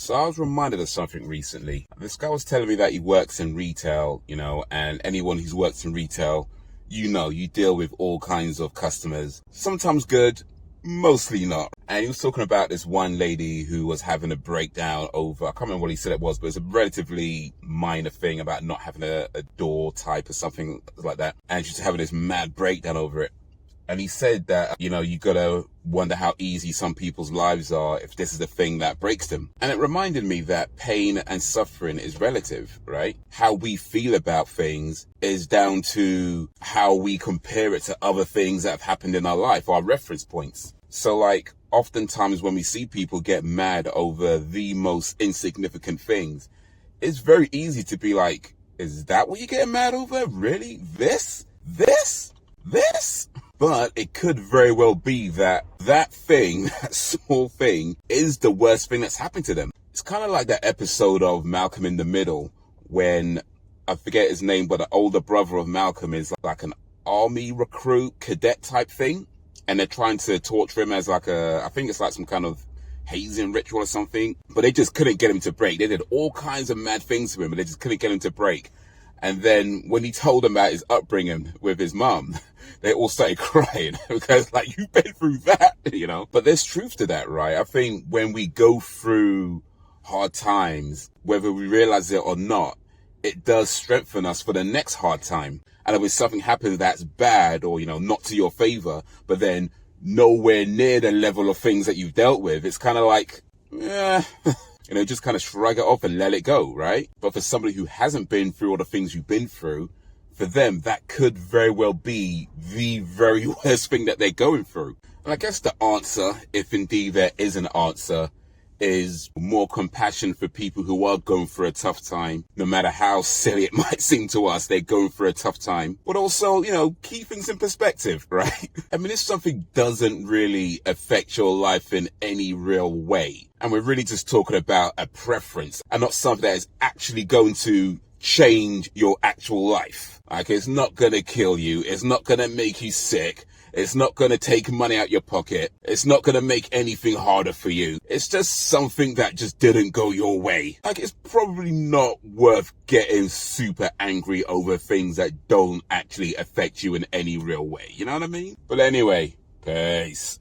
So I was reminded of something recently. This guy was telling me that he works in retail, and anyone who's worked in retail, you deal with all kinds of customers. Sometimes good, mostly not. And he was talking about this one lady who was having a breakdown over, I can't remember what he said it was, but it's a relatively minor thing about not having a door type or something like that. And she's having this mad breakdown over it. And he said that, you gotta wonder how easy some people's lives are if this is the thing that breaks them. And it reminded me that pain and suffering is relative, right? How we feel about things is down to how we compare it to other things that have happened in our life, our reference points. So oftentimes when we see people get mad over the most insignificant things, it's very easy to be like, is that what you're getting mad over? Really? This? But it could very well be that thing, that small thing, is the worst thing that's happened to them. It's kind of like that episode of Malcolm in the Middle when, I forget his name, but the older brother of Malcolm is like an army recruit cadet type thing. And they're trying to torture him as I think it's like some kind of hazing ritual or something. But they just couldn't get him to break. They did all kinds of mad things to him, but they just couldn't get him to break. And then when he told them about his upbringing with his mum, they all started crying because you've been through that, But there's truth to that, right? I think when we go through hard times, whether we realize it or not, it does strengthen us for the next hard time. And when something happens that's bad or, not to your favor, but then nowhere near the level of things that you've dealt with, it's kind of like, just kind of shrug it off and let it go, right? But for somebody who hasn't been through all the things you've been through, for them, that could very well be the very worst thing that they're going through. And I guess the answer, if indeed there is an answer, is more compassion for people who are going through a tough time. No matter how silly it might seem to us, they're going through a tough time. But also, keep things in perspective, right? I mean, if something doesn't really affect your life in any real way, and we're really just talking about a preference and not something that is actually going to change your actual life. It's not going to kill you. It's not going to make you sick. It's not going to take money out your pocket. It's not going to make anything harder for you. It's just something that just didn't go your way. It's probably not worth getting super angry over things that don't actually affect you in any real way. You know what I mean? But anyway, peace.